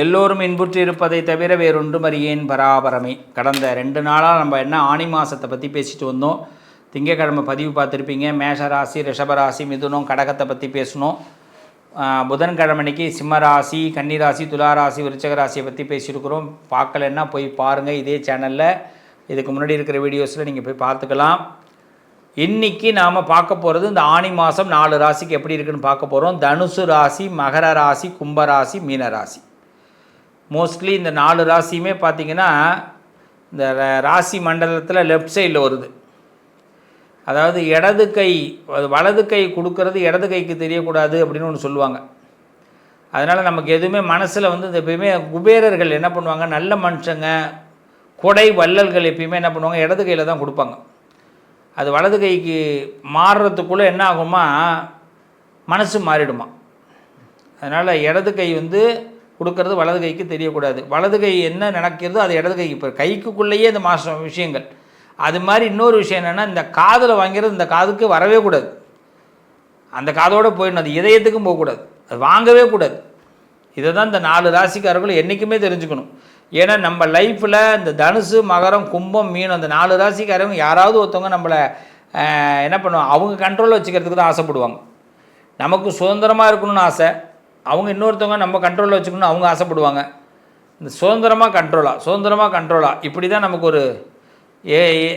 எல்லோரும் இன்புற்று இருப்பதை தவிர வேறொன்றும் அறியேன் பராபரமே. கடந்த 2 நாளாக நம்ம என்ன ஆனி மாதத்தை பற்றி பேசிட்டு வந்தோம். திங்கக்கிழமை பதிவு பார்த்துருப்பீங்க. மேஷராசி, ரிஷபராசி, மிதுனம், கடகத்தை பற்றி பேசணும். புதன்கிழமைக்கு சிம்மராசி, கன்னிராசி, துளாராசி, விருச்சக ராசியை பற்றி பேசியிருக்கிறோம். பார்க்கலன்னா போய் பாருங்கள் இதே சேனலில். இதுக்கு முன்னாடி இருக்கிற வீடியோஸில் நீங்கள் போய் பார்த்துக்கலாம். இன்றைக்கி நாம் பார்க்க போகிறது இந்த ஆனி மாதம் 4 ராசிக்கு எப்படி இருக்குன்னு பார்க்க போகிறோம். தனுசு ராசி, மகர ராசி, கும்பராசி, மீனராசி. மோஸ்ட்லி இந்த 4 ராசியுமே பார்த்திங்கன்னா இந்த ராசி மண்டலத்தில் லெஃப்ட் சைடில் வருது. அதாவது இடது கை வலது கை கொடுக்கறது இடது கைக்கு தெரியக்கூடாது அப்படின்னு ஒன்று சொல்லுவாங்க. அதனால் நமக்கு எதுவுமே மனசில் வந்து இந்த எப்பயுமே குபேரர்கள் என்ன பண்ணுவாங்க, நல்ல மனுஷங்க கொடை வள்ளல்கள் எப்பயுமே என்ன பண்ணுவாங்க, இடது கையில் தான் கொடுப்பாங்க. அது வலது கைக்கு மாறுறதுக்குள்ளே என்ன ஆகுமா, மனசு மாறிடுமா. அதனால் இடது கை வந்து கொடுக்கறது வலது கைக்கு தெரியக்கூடாது. வலது கை என்ன நினைக்கிறதோ அது இடது கைக்கு. இப்போ கைக்குள்ளேயே இந்த விஷயங்கள். அது மாதிரி இன்னொரு விஷயம் என்னென்னா, இந்த காதில் வாங்கிறது இந்த காதுக்கு வரவே கூடாது. அந்த காதோடு போயிடணும். அது இதயத்துக்கும் போகக்கூடாது. அது வாங்கவே கூடாது. இதை தான் இந்த 4 ராசிக்காரர்களும் என்றைக்குமே தெரிஞ்சுக்கணும். ஏன்னா நம்ம லைஃப்பில் இந்த தனுசு, மகரம், கும்பம், மீனம் இந்த 4 ராசிக்காரங்க யாராவது ஒருத்தவங்க நம்மளை என்ன பண்ணுவாங்க, அவங்க கண்ட்ரோலில் வச்சுக்கிறதுக்கு தான் ஆசைப்படுவாங்க. நமக்கு சுதந்திரமாக இருக்கணும்னு ஆசை. அவங்க இன்னொருத்தவங்க நம்ம கண்ட்ரோலில் வச்சுக்கணும்னு அவங்க ஆசைப்படுவாங்க. இந்த சுதந்திரமாக கண்ட்ரோலாக இப்படி தான் நமக்கு ஒரு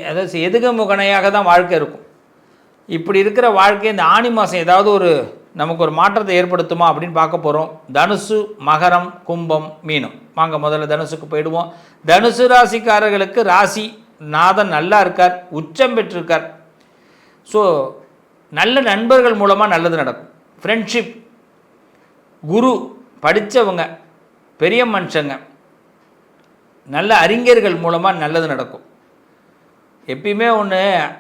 அதாவது எதுகமுகனையாக தான் வாழ்க்கை இருக்கும். இப்படி இருக்கிற வாழ்க்கை இந்த ஆனி மாதம் ஏதாவது ஒரு நமக்கு ஒரு மாற்றத்தை ஏற்படுத்துமா அப்படின்னு பார்க்க போகிறோம். தனுசு, மகரம், கும்பம், மீனம். வாங்க முதல்ல தனுசுக்கு போயிடுவோம். தனுசு ராசிக்காரர்களுக்கு ராசி நாதன் நல்லா இருக்கார், உச்சம் பெற்றிருக்கார். ஸோ நல்ல நண்பர்கள் மூலமாக நல்லது நடக்கும். ஃப்ரெண்ட்ஷிப், குரு, படித்தவங்க, பெரிய மனுஷங்க, நல்ல அறிஞர்கள் மூலமாக நல்லது நடக்கும். எப்பயுமே ஒன்று,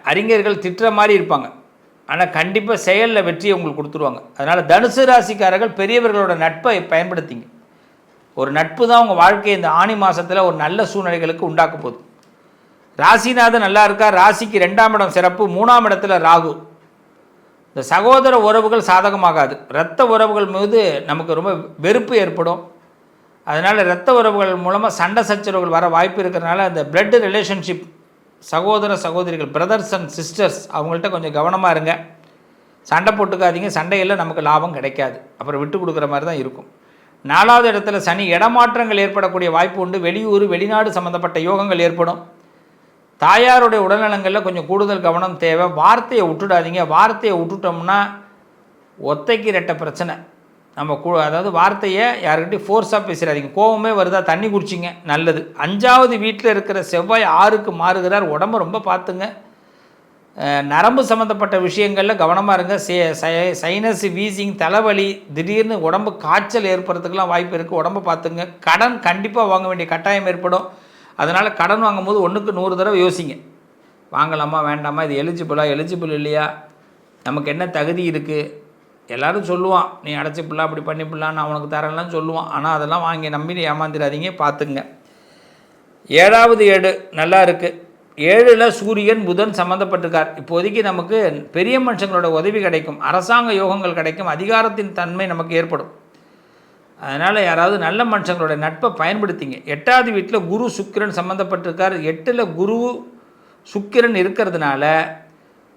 அறிஞர்கள் திட்டுற மாதிரி இருப்பாங்க, ஆனால் கண்டிப்பாக செயலில் வெற்றியை உங்களுக்கு கொடுத்துருவாங்க. அதனால் தனுசு ராசிக்காரர்கள் பெரியவர்களோட நட்பை பயன்படுத்திங்க. ஒரு நட்பு தான் உங்கள் வாழ்க்கையை இந்த ஆனி மாதத்தில் ஒரு நல்ல சூழ்நிலைகளுக்கு உண்டாக்க போகுது. ராசிநாதன் நல்லா இருக்கா. ராசிக்கு 2ஆம் இடம் சிறப்பு, 3ஆம் இடத்துல ராகு. இந்த சகோதர உறவுகள் சாதகமாகாது. இரத்த உறவுகள் மீது நமக்கு ரொம்ப வெறுப்பு ஏற்படும். அதனால் இரத்த உறவுகள் மூலமாக சண்டை சச்சரவுகள் வர வாய்ப்பு இருக்கிறதுனால அந்த பிளட் ரிலேஷன்ஷிப், சகோதர சகோதரிகள், பிரதர்ஸ் அண்ட் சிஸ்டர்ஸ், அவங்கள்ட்ட கொஞ்சம் கவனமாக இருங்க. சண்டை போட்டுக்காதீங்க. சண்டையில் நமக்கு லாபம் கிடைக்காது. அப்புறம் விட்டு கொடுக்குற மாதிரி தான் இருக்கும். 4ஆவது இடத்துல சனி. இடமாற்றங்கள் ஏற்படக்கூடிய வாய்ப்பு உண்டு. வெளியூர், வெளிநாடு சம்மந்தப்பட்ட யோகங்கள் ஏற்படும். தாயாருடைய உடல்நலங்களில் கொஞ்சம் கூடுதல் கவனம் தேவை. வார்த்தையை விட்டுடாதீங்க. வார்த்தையை விட்டுட்டோம்னா ஒத்தைக்கு 2 பிரச்சனை. நம்ம அதாவது வார்த்தையை யாருக்கிட்டையும் ஃபோர்ஸாக பேசுகிறாதீங்க. கோபமே வருதா, தண்ணி குடிச்சிங்க, நல்லது. 5ஆவது வீட்டில் இருக்கிற செவ்வாய் 6க்கு மாறுகிறார். உடம்பு ரொம்ப பார்த்துங்க. நரம்பு சம்மந்தப்பட்ட விஷயங்களில் கவனமாக இருங்க. சைனஸ், வீசிங், தலைவலி, திடீர்னு உடம்பு காய்ச்சல் ஏற்படுறதுக்கெலாம் வாய்ப்பு இருக்குது. உடம்பை பார்த்துங்க. கடன் கண்டிப்பாக வாங்க வேண்டிய கட்டாயம் ஏற்படும். அதனால் கடன் வாங்கும்போது 1க்கு 100 தடவை யோசிங்க. வாங்கலாமா வேண்டாமா, இது எலிஜிபிள் இல்லையா, நமக்கு என்ன தகுதி இருக்குது. எல்லோரும் சொல்லுவான், நீ அடைச்சிப்பிடலாம், அப்படி பண்ணிப்பிடலாம், நான் உனக்கு தரேன்லாம் சொல்லுவான். ஆனால் அதெல்லாம் வாங்கி நம்பி ஏமாந்துடாதீங்க, பார்த்துங்க. 7வது ஏடு நல்லா இருக்குது. 7ல் சூரியன், புதன் சம்மந்தப்பட்டிருக்கார். இப்போதைக்கு நமக்கு பெரிய மனுஷங்களோட உதவி கிடைக்கும். அரசாங்க யோகங்கள் கிடைக்கும். அதிகாரத்தின் தன்மை நமக்கு ஏற்படும். அதனால் யாராவது நல்ல மனுஷங்களோட நட்பை பயன்படுத்திங்க. 8வது வீட்டில் குரு, சுக்கிரன் சம்மந்தப்பட்டிருக்கார். 8ல் குரு சுக்கிரன் இருக்கிறதுனால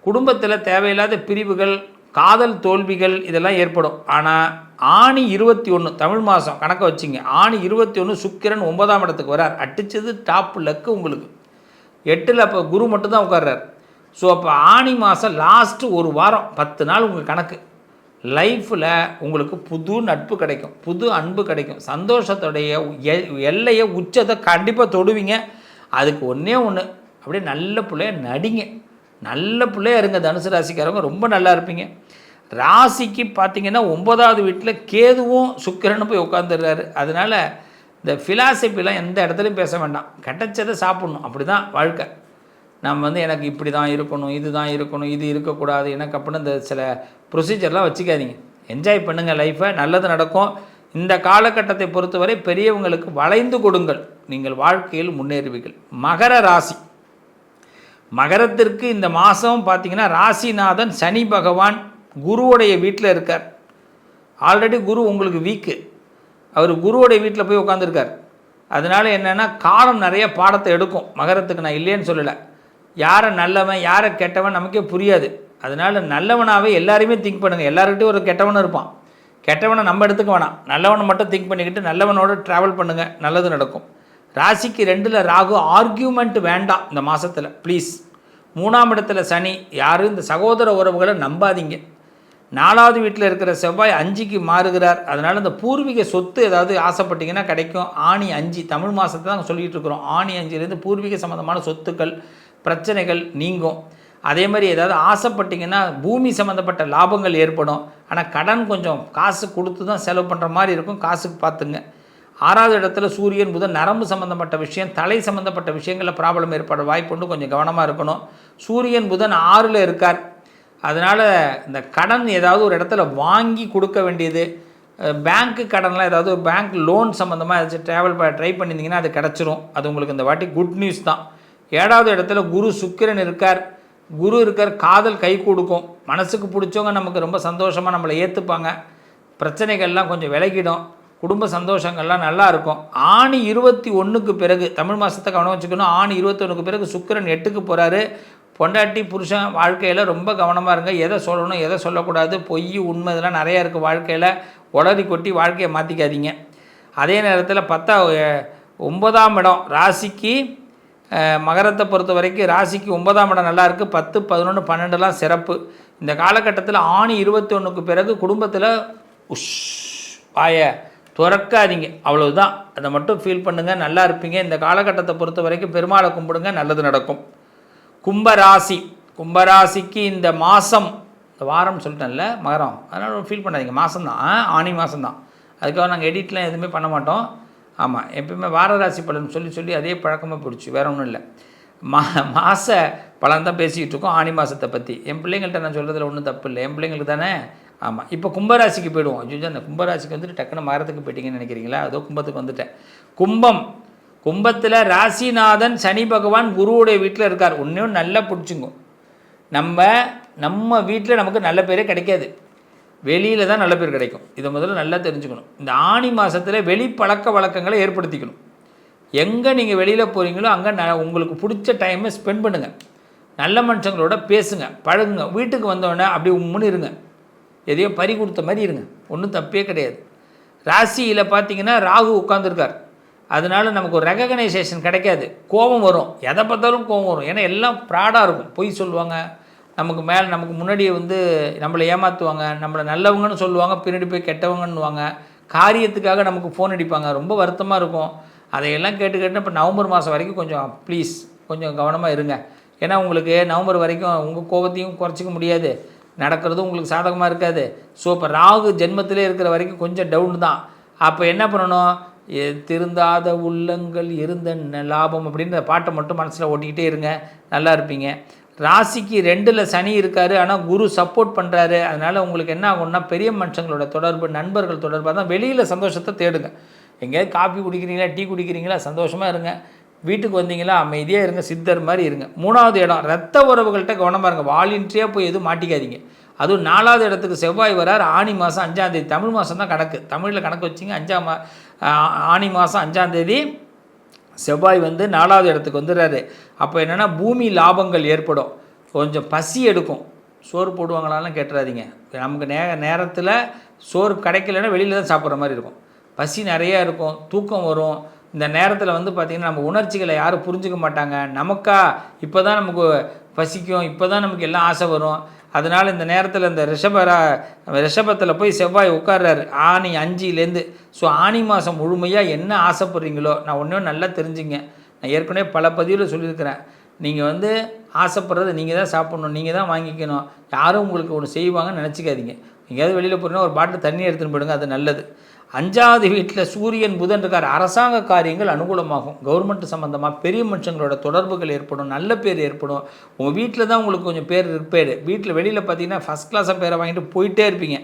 குடும்பத்தில் தேவையில்லாத பிரிவுகள், காதல் தோல்விகள் இதெல்லாம் ஏற்படும். ஆனால் ஆனி 21 தமிழ் மாதம் கணக்கை வச்சிங்க. ஆனி 21 சுக்கிரன் 9ஆம் இடத்துக்கு வரார். அடித்தது டாப் லக்கு உங்களுக்கு. 8ல் அப்போ குரு மட்டும்தான் உட்கார்றார். ஸோ அப்போ ஆனி மாதம் லாஸ்ட்டு ஒரு வாரம் 10 நாள் உங்கள் கணக்கு. லைஃப்பில் உங்களுக்கு புது நட்பு கிடைக்கும், புது அன்பு கிடைக்கும். சந்தோஷத்துடைய எல்லையை, உச்சத்தை கண்டிப்பாக தொடுவீங்க. அதுக்கு ஒன்றே ஒன்று, அப்படியே நல்ல பிள்ளைய நடிங்க. நல்ல பிள்ளையா இருங்க. தனுசு ராசிக்காரவங்க ரொம்ப நல்லா இருப்பீங்க. ராசிக்கு பார்த்திங்கன்னா 9வது வீட்டில் கேதுவும் சுக்கிரனும் போய் உட்காந்துடுறாரு. அதனால் இந்த ஃபிலாசபிலாம் எந்த இடத்துலையும் பேச வேண்டாம். கிடைச்சதை சாப்பிட்ணும். அப்படி தான் வாழ்க்கை. நம்ம வந்து எனக்கு இப்படி தான் இருக்கணும், இது தான் இருக்கணும், இது இருக்கக்கூடாது எனக்கு அப்படின்னு இந்த சில ப்ரொசீஜர்லாம் வச்சுக்காதீங்க. என்ஜாய் பண்ணுங்கள் லைஃப்பை. நல்லது நடக்கும். இந்த காலகட்டத்தை பொறுத்தவரை பெரியவங்களுக்கு வளைந்து கொடுங்கள். நீங்கள் வாழ்க்கையில் முன்னேறுவீர்கள். மகர ராசி. மகரத்திற்கு இந்த மாதம் பார்த்திங்கன்னா ராசிநாதன் சனி பகவான் குருவுடைய வீட்டில் இருக்கார். ஆல்ரெடி குரு உங்களுக்கு வீக்கு. அவர் குருவோடைய வீட்டில் போய் உட்காந்துருக்கார். அதனால் என்னென்னா காலம் நிறைய பாடத்தை எடுக்கும் மகரத்துக்கு. நான் இல்லைன்னு சொல்லலை. யாரை நல்லவன் யாரை கெட்டவன் நமக்கே புரியாது. அதனால் நல்லவனாகவே எல்லாரையுமே திங்க் பண்ணுங்கள். எல்லாருக்கிட்டையும் ஒரு கெட்டவனும் இருப்பான். கெட்டவனை நம்ம எடுத்துக்க வேணாம், நல்லவனை மட்டும் திங்க் பண்ணிக்கிட்டு நல்லவனோட ட்ராவல் பண்ணுங்கள், நல்லது நடக்கும். ராசிக்கு 2ல் ராகு, ஆர்கியூமெண்ட் வேண்டாம் இந்த மாதத்தில் ப்ளீஸ். 3ஆம் இடத்துல சனி, யாரும் இந்த சகோதர உறவுகளை நம்பாதீங்க. 4வது வீட்டில் இருக்கிற செவ்வாய் 5க்கு மாறுகிறார். அதனால் இந்த பூர்வீக சொத்து ஏதாவது ஆசைப்பட்டிங்கன்னா கிடைக்கும். ஆணி 5 தமிழ் மாதத்தை தான் சொல்லிகிட்டு இருக்கிறோம். ஆணி 5லேருந்து பூர்வீக சம்மந்தமான சொத்துக்கள் பிரச்சனைகள் நீங்கும். அதே மாதிரி ஏதாவது ஆசைப்பட்டிங்கன்னா பூமி சம்மந்தப்பட்ட லாபங்கள் ஏற்படும். ஆனால் கடன் கொஞ்சம் காசு கொடுத்து தான் செலவு பண்ணுற மாதிரி இருக்கும். காசுக்கு பார்த்துங்க. 6வது இடத்துல சூரியன் புதன், நரம்பு சம்மந்தப்பட்ட விஷயம் தலை சம்மந்தப்பட்ட விஷயங்களில் ப்ராப்ளம் ஏற்பட வாய்ப்புண்டு, கொஞ்சம் கவனமாக இருக்கணும். சூரியன் புதன் 6ல் இருக்கார். அதனால் இந்த கடன் ஏதாவது ஒரு இடத்துல வாங்கி கொடுக்க வேண்டியது, பேங்க்கு கடன்லாம் ஏதாவது பேங்க் லோன் சம்மந்தமாக ஏதாச்சும் ட்ரை பண்ணியிருந்தீங்கன்னா அது கிடச்சிரும். அது உங்களுக்கு இந்த வாட்டி குட் நியூஸ் தான். 7வது இடத்துல குரு சுக்கிரன் இருக்கார். குரு இருக்கார், காதல் கை கொடுக்கும். மனசுக்கு பிடிச்சவங்க நமக்கு ரொம்ப சந்தோஷமாக நம்மளை ஏற்றுப்பாங்க. பிரச்சனைகள்லாம் கொஞ்சம் விலகிடும். குடும்ப சந்தோஷங்கள்லாம் நல்லா இருக்கும். ஆணி 21க்கு பிறகு, தமிழ் மாதத்தை கவனம் வச்சுக்கணும். ஆணி 21க்கு பிறகு சுக்கிரன் 8க்கு போகிறாரு. பொண்டாட்டி புருஷன் வாழ்க்கையில் ரொம்ப கவனமாக இருங்க. எதை சொல்லணும் எதை சொல்லக்கூடாது, பொய் உண்மை இதெல்லாம் நிறையா இருக்குது வாழ்க்கையில். உளறி கொட்டி வாழ்க்கையை மாற்றிக்காதீங்க. அதே நேரத்தில் 9ஆம் இடம் ராசிக்கு, மகரத்தை பொறுத்த வரைக்கும் ராசிக்கு 9ஆம் இடம் நல்லா இருக்குது. 10, 11, 12லாம் சிறப்பு. இந்த காலகட்டத்தில் ஆணி 21க்கு பிறகு குடும்பத்தில் வாயை துறக்காதீங்க, அவ்வளவுதான். அதை மட்டும் ஃபீல் பண்ணுங்கள், நல்லா இருப்பீங்க. இந்த காலகட்டத்தை பொறுத்த வரைக்கும் பெருமாளை கும்பிடுங்க, நல்லது நடக்கும். கும்பராசி, கும்பராசிக்கு இந்த மாதம், இந்த வாரம் சொல்லிட்டேன்ல மகரம், அதனால் ஃபீல் பண்ணாதீங்க. மாதம்தான், ஆணி மாதம்தான். அதுக்காக நாங்கள் எடிட்லாம் எதுவுமே பண்ண மாட்டோம். ஆமாம், எப்பயுமே வாரராசி பலன் சொல்லி அதே பழக்கமாக பிடிச்சி, வேறு ஒன்றும் இல்லை. மாத பலன் தான் பேசிக்கிட்டு இருக்கோம். ஆணி மாதத்தை பற்றி என் பிள்ளைங்கள்ட்ட நான் சொல்கிறதுல ஒன்றும் தப்பு இல்லை, என் பிள்ளைங்களுக்கு தானே. ஆமாம், இப்போ கும்பராசிக்கு போயிடுவோம். அஜிஜா, அந்த கும்பராசிக்கு வந்துட்டு டக்குன்னு மகரத்துக்கு போயிட்டீங்கன்னு நினைக்கிறீங்களா? அதோ கும்பத்துக்கு வந்துட்டேன். கும்பத்தில் ராசிநாதன் சனி பகவான் குருவுடைய வீட்டில் இருக்கார். ஒன்றும் நல்லா பிடிச்சிங்க, நம்ம வீட்டில் நமக்கு நல்ல பேரே கிடைக்காது, வெளியில் தான் நல்ல பேர் கிடைக்கும். இதை முதல்ல நல்லா தெரிஞ்சுக்கணும். இந்த ஆணி மாதத்தில் வெளி பழக்க வழக்கங்களை ஏற்படுத்திக்கணும். எங்கே நீங்கள் வெளியில் போகிறீங்களோ அங்கே உங்களுக்கு பிடிச்ச டைமை ஸ்பெண்ட் பண்ணுங்கள். நல்ல மனுஷங்களோட பேசுங்க, பழகுங்க. வீட்டுக்கு வந்தோடனே அப்படி உம்முன்னு இருங்க, எதையோ பறி கொடுத்த மாதிரி இருங்க, ஒன்றும் தப்பே கிடையாது. ராசியில் பார்த்தீங்கன்னா ராகு உட்காந்துருக்கார். அதனால் நமக்கு ஒரு ரெகக்னைசேஷன் கிடைக்காது. கோபம் வரும், எதை பார்த்தாலும் கோபம் வரும். ஏன்னா எல்லாம் ப்ராடாக இருக்கும். பொய் சொல்லுவாங்க, நமக்கு முன்னாடியே நம்மளை ஏமாற்றுவாங்க, நம்மளை நல்லவங்கன்னு சொல்லுவாங்க, பின்னாடி போய் கெட்டவங்கன்னுவாங்க. காரியத்துக்காக நமக்கு ஃபோன் அடிப்பாங்க, ரொம்ப வருத்தமாக இருக்கும். அதையெல்லாம் கேட்டு இப்போ நவம்பர் மாதம் வரைக்கும் கொஞ்சம் ப்ளீஸ் கொஞ்சம் கவனமாக இருங்க. ஏன்னா உங்களுக்கு நவம்பர் வரைக்கும் உங்கள் கோபத்தையும் குறைச்சிக்க முடியாது, நடக்கிறதும் உங்களுக்கு சாதகமாக இருக்காது. ஸோ இப்போ ராகு ஜென்மத்திலே இருக்கிற வரைக்கும் கொஞ்சம் டவுன் தான். அப்போ என்ன பண்ணணும்? திருந்தாத உள்ளங்கள் இருந்த லாபம் அப்படின்ற பாட்டை மட்டும் மனசில் ஓட்டிக்கிட்டே இருங்க, நல்லா இருப்பீங்க. ராசிக்கு 2ல் சனி இருக்கார், ஆனால் குரு சப்போர்ட் பண்ணுறாரு. அதனால் உங்களுக்கு என்ன ஆகும்னா, பெரிய மனுஷங்களோட தொடர்பு, நண்பர்கள் தொடர்பாக தான். வெளியில் சந்தோஷத்தை தேடுங்க. எங்கேயாவது காஃபி குடிக்கிறீங்களா, டீ குடிக்கிறீங்களா, சந்தோஷமாக இருங்க. வீட்டுக்கு வந்தீங்களா அமைதியாக இருங்க, சித்தர் மாதிரி இருங்க. 3வது இடம் ரத்த உறவுகள்கிட்ட கவனமாக இருங்க. வாலின்ட்ரியாக போய் எதுவும் மாட்டிக்காதீங்க. அதுவும் 4வது இடத்துக்கு செவ்வாய் வரார். ஆணி மாதம் 5ஆம் தேதி, தமிழ் மாதம் தான் கணக்கு, தமிழில் கணக்கு வச்சிங்க. ஆணி மாதம் 5ஆம் தேதி செவ்வாய் 4வது இடத்துக்கு வந்துடுறாரு. அப்போ என்னென்னா பூமி லாபங்கள் ஏற்படும். கொஞ்சம் பசி எடுக்கும். சோறு போடுவாங்களான்னு கேட்டுறாதீங்க. நமக்கு நேரத்தில் சோறு கிடைக்கலன்னா வெளியில் தான் சாப்பிட்ற மாதிரி இருக்கும். பசி நிறையா இருக்கும், தூக்கம் வரும். இந்த நேரத்தில் பார்த்திங்கன்னா நம்ம உணர்ச்சிகளை யாரும் புரிஞ்சுக்க மாட்டாங்க. இப்போ தான் நமக்கு பசிக்கும், இப்போ தான் நமக்கு எல்லாம் ஆசை வரும். அதனால் இந்த நேரத்தில் இந்த ரிஷபத்தில் போய் செவ்வாய் உட்கார்றாரு ஆணி 5லேருந்து. ஸோ ஆணி மாதம் முழுமையாக என்ன ஆசைப்படுறீங்களோ, நான் ஒன்றும் நல்லா தெரிஞ்சுங்க. நான் ஏற்கனவே பல பதிவில் சொல்லியிருக்கிறேன். நீங்கள் ஆசைப்படுறதை நீங்கள் தான் சாப்பிட்ணும், நீங்கள் தான் வாங்கிக்கணும். யாரும் உங்களுக்கு ஒன்று செய்வாங்கன்னு நினச்சிக்காதீங்க. எங்கேயாவது வெளியில் போகிறீங்கன்னா ஒரு பாட்டில் தண்ணி எடுத்துன்னு போயிடுங்க, அது நல்லது. 5வது வீட்டில் சூரியன் புதன் இருக்கார். அரசாங்க காரியங்கள் அனுகூலமாகும். கவர்மெண்ட் சம்மந்தமாக பெரிய மனுஷங்களோட தொடர்புகள் ஏற்படும், நல்ல பேர் ஏற்படும். உங்கள் வீட்டில் தான் உங்களுக்கு கொஞ்சம் பேர் இருப்பேர். வெளியில் பார்த்தீங்கன்னா ஃபஸ்ட் கிளாஸாக பேரை வாங்கிட்டு போயிட்டே இருப்பீங்க.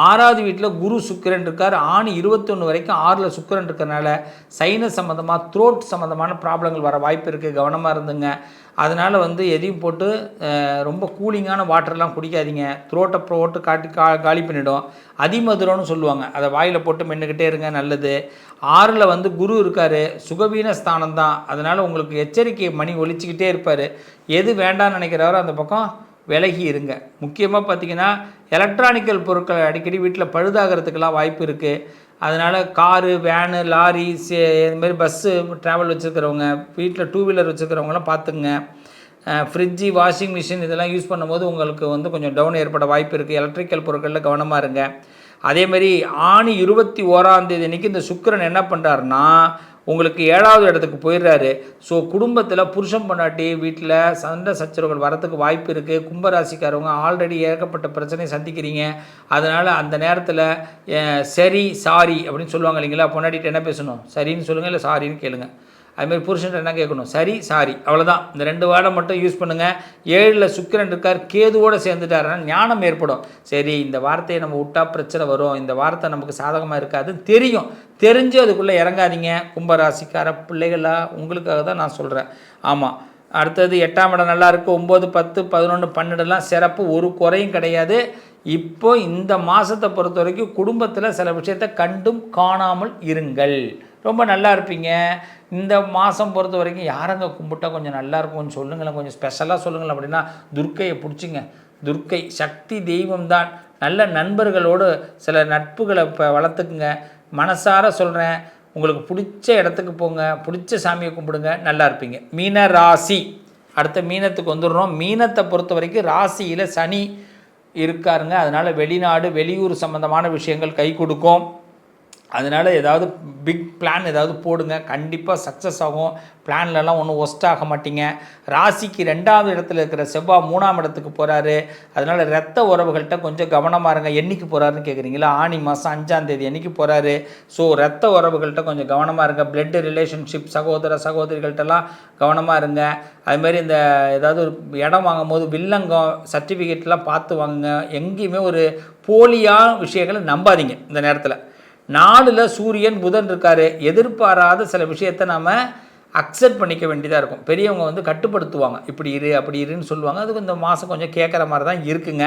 6வது வீட்டில் குரு சுக்கிரன் இருக்கார். ஆணி 21 வரைக்கும் 6ல் சுக்கிரன் இருக்கிறனால சைனஸ் சம்மந்தமாக த்ரோட் சம்மந்தமான ப்ராப்ளங்கள் வர வாய்ப்பு இருக்குது. கவனமாக இருந்துங்க. அதனால் எதையும் போட்டு ரொம்ப கூலிங்கான வாட்டர்லாம் குடிக்காதீங்க. த்ரோட்டை போட்டு காலி பண்ணிவிடும். அதிமதுரம்னு சொல்லுவாங்க, அதை வாயில் போட்டு மென்னுக்கிட்டே இருங்க, நல்லது. 6ல் குரு இருக்கார், சுகவீன ஸ்தானம் தான். அதனால் உங்களுக்கு எச்சரிக்கை மணி ஒலிச்சிக்கிட்டே இருப்பார். எது வேண்டாம்னு நினைக்கிறாரோ அந்த பக்கம் விலகி இருங்க. முக்கியமாக பார்த்திங்கன்னா எலக்ட்ரானிக்கல் பொருட்கள் அடிக்கடி வீட்டில் பழுதாகிறதுக்கெல்லாம் வாய்ப்பு இருக்குது. அதனால் காரு, வேனு, லாரி, இதுமாரி பஸ்ஸு ட்ராவல் வச்சுருக்கிறவங்க, வீட்டில் 2 வீலர் வச்சுருக்கிறவங்களாம் பார்த்துங்க. ஃப்ரிட்ஜு, வாஷிங் மிஷின் இதெல்லாம் யூஸ் பண்ணும்போது உங்களுக்கு கொஞ்சம் டவுன் ஏற்பட வாய்ப்பு இருக்குது. எலக்ட்ரிக்கல் பொருட்களில் கவனமாக இருங்க. அதேமாதிரி ஆணி 21ஆம் தேதி அன்றைக்கி இந்த சுக்கிரன் என்ன பண்ணுறாருன்னா உங்களுக்கு 7வது இடத்துக்கு போயிடுறாரு. ஸோ குடும்பத்தில் புருஷன் பொண்டாட்டி வீட்டில் சண்டை சச்சரவுகள் வரத்துக்கு வாய்ப்பு இருக்குது. கும்பராசிக்காரவங்க ஆல்ரெடி ஏகப்பட்ட பிரச்சனையை சந்திக்கிறீங்க. அதனால் அந்த நேரத்தில் சரி சாரி அப்படின்னு சொல்லுவாங்க இல்லைங்களா, பொண்டாட்டிகிட்ட என்ன பேசணும், சரின்னு சொல்லுங்கள் இல்லை சாரின்னு கேளுங்க. அதுமாதிரி புருஷன்ட்ட என்ன கேட்கணும், சரி சாரி, அவ்வளோதான். இந்த 2 வேர்டை மட்டும் யூஸ் பண்ணுங்கள். 7ல் சுக்கிரன் இருக்கார், கேதுவோடு சேர்ந்துட்டாருன்னா ஞானம் ஏற்படும். சரி, இந்த வார்த்தையை நம்ம விட்டா பிரச்சனை வரும், இந்த வார்த்தை நமக்கு சாதகமாக இருக்காது தெரியும். தெரிஞ்சு அதுக்குள்ளே இறங்காதீங்க. கும்பராசிக்கார பிள்ளைகளா உங்களுக்காக தான் நான் சொல்கிறேன். ஆமாம். அடுத்தது 8ஆம் இடம் நல்லா இருக்குது. 9, 10, 11, 12லாம் சிறப்பு, ஒரு குறையும் கிடையாது. இப்போ இந்த மாதத்தை பொறுத்த வரைக்கும் குடும்பத்தில் சில விஷயத்தை கண்டும் காணாமல் இருங்கள், ரொம்ப நல்லா இருப்பீங்க. இந்த மாதம் பொறுத்த வரைக்கும் யாரங்க கும்பிட்டா கொஞ்சம் நல்லா இருக்கும்னு சொல்லுங்களேன், கொஞ்சம் ஸ்பெஷலாக சொல்லுங்களேன். அப்படின்னா துர்க்கையை பிடிச்சிங்க. துர்க்கை சக்தி தெய்வம் தான். நல்ல நண்பர்களோடு சில நட்புகளை வளர்த்துக்குங்க. மனசார சொல்கிறேன், உங்களுக்கு பிடிச்ச இடத்துக்கு போங்க, பிடிச்ச சாமியை கும்பிடுங்க, நல்லா இருப்பீங்க. மீன ராசி. அடுத்த மீனத்துக்கு வந்துடுறோம். மீனத்தை பொறுத்த வரைக்கும் ராசியில் சனி இருக்காருங்க. அதனால் வெளிநாடு, வெளியூர் சம்மந்தமான விஷயங்கள் கை கொடுக்கும். அதனால் ஏதாவது பிக் பிளான் ஏதாவது போடுங்க, கண்டிப்பாக சக்ஸஸ் ஆகும். பிளான்லலாம் ஒன்றும் ஒஸ்ட் ஆக மாட்டீங்க. ராசிக்கு 2வது இடத்துல இருக்கிற செவ்வாய் 3ஆம் இடத்துக்கு போகிறாரு. அதனால் இரத்த உறவுகள்கிட்ட கொஞ்சம் கவனமாக இருங்க. என்றைக்கு போகிறாருன்னு கேட்குறீங்களா, ஆனி மாதம் 5ஆம் தேதி அன்றைக்கி போகிறாரு. ஸோ இரத்த உறவுகள்கிட்ட கொஞ்சம் கவனமாக இருங்க. பிளட் ரிலேஷன்ஷிப், சகோதர சகோதரிகள்கிட்டலாம் கவனமாக இருங்க. அதுமாரி இந்த ஏதாவது ஒரு இடம் வாங்கும் போது வில்லங்கம் சர்டிஃபிகேட்லாம் பார்த்து வாங்குங்க. எங்கேயுமே ஒரு போலியான விஷயங்களை நம்பாதீங்க. இந்த நேரத்தில் 4ல் சூரியன் புதன் இருக்கார். எதிர்பாராத சில விஷயத்தை நாம் அக்செப்ட் பண்ணிக்க வேண்டியதாக இருக்கும். பெரியவங்க கட்டுப்படுத்துவாங்க, இப்படி இரு அப்படி இருன்னு சொல்லுவாங்க. அதுக்கு இந்த மாதம் கொஞ்சம் கேட்குற மாதிரி தான் இருக்குங்க.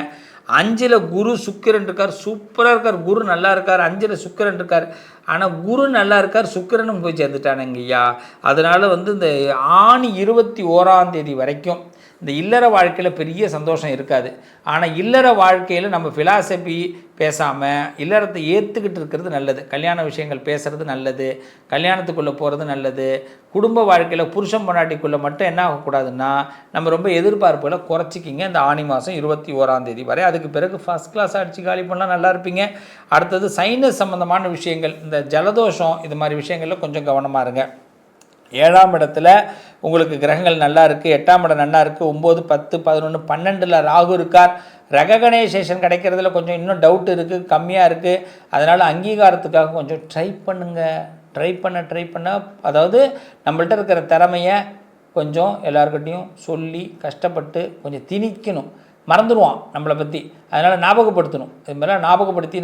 5ல் குரு சுக்கிரன் இருக்கார், சூப்பராக இருக்கார். குரு நல்லா இருக்கார். 5ல் சுக்கிரன் இருக்கார். ஆனால் குரு நல்லா இருக்கார், சுக்கிரனும் போய் சேர்ந்துட்டானுங்கய்யா. அதனால் இந்த ஆணி 21ஆம் தேதி வரைக்கும் இந்த இல்லற வாழ்க்கையில் பெரிய சந்தோஷம் இருக்காது. ஆனால் இல்லற வாழ்க்கையில் நம்ம ஃபிலாசபி பேசாமல் இல்லறத்தை ஏற்றுக்கிட்டு இருக்கிறது நல்லது. கல்யாண விஷயங்கள் பேசுகிறது நல்லது. கல்யாணத்துக்குள்ளே போகிறது நல்லது. குடும்ப வாழ்க்கையில் புருஷன் பொண்டாட்டிக்குள்ளே மட்டும் என்ன ஆகக்கூடாதுன்னா நம்ம ரொம்ப எதிர்பார்ப்புகளை குறைச்சிக்கிங்க இந்த ஆணி மாதம் 21ஆம் தேதி வரை. அதுக்கு பிறகு ஃபஸ்ட் கிளாஸ் அடித்து காலி பண்ணால் நல்லா இருப்பீங்க. அடுத்தது சைனஸ் சம்மந்தமான விஷயங்கள், இந்த ஜலதோஷம், இது மாதிரி விஷயங்களில் கொஞ்சம் கவனமாக இருங்க. 7ஆம் இடத்துல உங்களுக்கு கிரகங்கள் நல்லா இருக்குது. 8ஆம் இடம் நல்லா இருக்குது. 9, 10, 11, 12ல் ராகு இருக்கார். ரெகனைசேஷன் கிடைக்கிறதுல கொஞ்சம் இன்னும் டவுட் இருக்குது, கம்மியாக இருக்குது. அதனால் அங்கீகாரத்துக்காக கொஞ்சம் ட்ரை பண்ணுங்கள். ட்ரை பண்ண அதாவது நம்மள்ட்ட இருக்கிற திறமையை கொஞ்சம் எல்லாருக்கிட்டையும் சொல்லி கஷ்டப்பட்டு கொஞ்சம் திணிக்கணும். மறந்துடுவான் நம்மளை பற்றி. அதனால் ஞாபகப்படுத்தணும். இது மாதிரிலாம் ஞாபகப்படுத்தி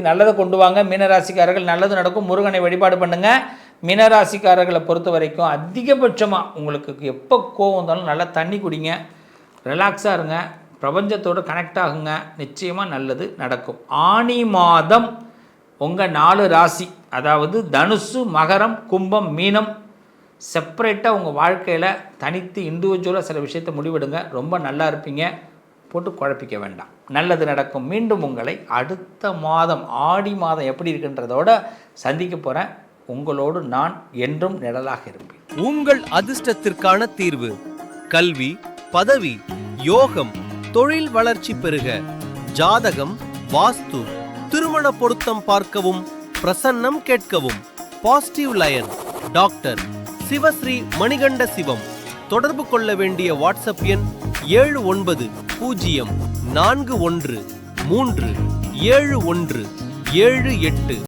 நல்லதை கொண்டு வாங்க. மீனராசிக்காரர்கள் நல்லது நடக்கும். முருகனை வழிபாடு பண்ணுங்கள். மீனராசிக்காரர்களை பொறுத்த வரைக்கும் அதிகபட்சமாக உங்களுக்கு எப்போ கோவம் வந்தாலும் நல்லா தண்ணி குடிங்க, ரிலாக்ஸாக இருங்க, பிரபஞ்சத்தோடு கனெக்ட் ஆகுங்க. நிச்சயமாக நல்லது நடக்கும். ஆனி மாதம் உங்கள் 4 ராசி, அதாவது தனுசு, மகரம், கும்பம், மீனம் செப்பரேட்டாக உங்கள் வாழ்க்கையில் தனித்து இண்டிவிஜுவலாக சில விஷயத்தை முடிவெடுங்க. ரொம்ப நல்லா இருப்பீங்க. போட்டு குழப்பிக்க வேண்டாம், நல்லது நடக்கும். மீண்டும் உங்களை அடுத்த மாதம் ஆடி மாதம் எப்படி இருக்குன்றதோட சந்திக்க போகிறேன். உங்களோடு நான் என்றும் நிழலாக இருப்பேன். உங்கள் அதிர்ஷ்டத்திற்கான தீர்வு கல்வி, பதவி, யோகம், தொழில் வளர்ச்சி பெருக, ஜாதகம், வாஸ்து, திருமண பொருத்தம் பார்க்கவும், பிரசன்னம் கேட்கவும். Positive lion doctor Sivasri Manikanda Sivam. தொடர்பு கொள்ள வேண்டிய வாட்ஸ்அப் எண் 7904137178.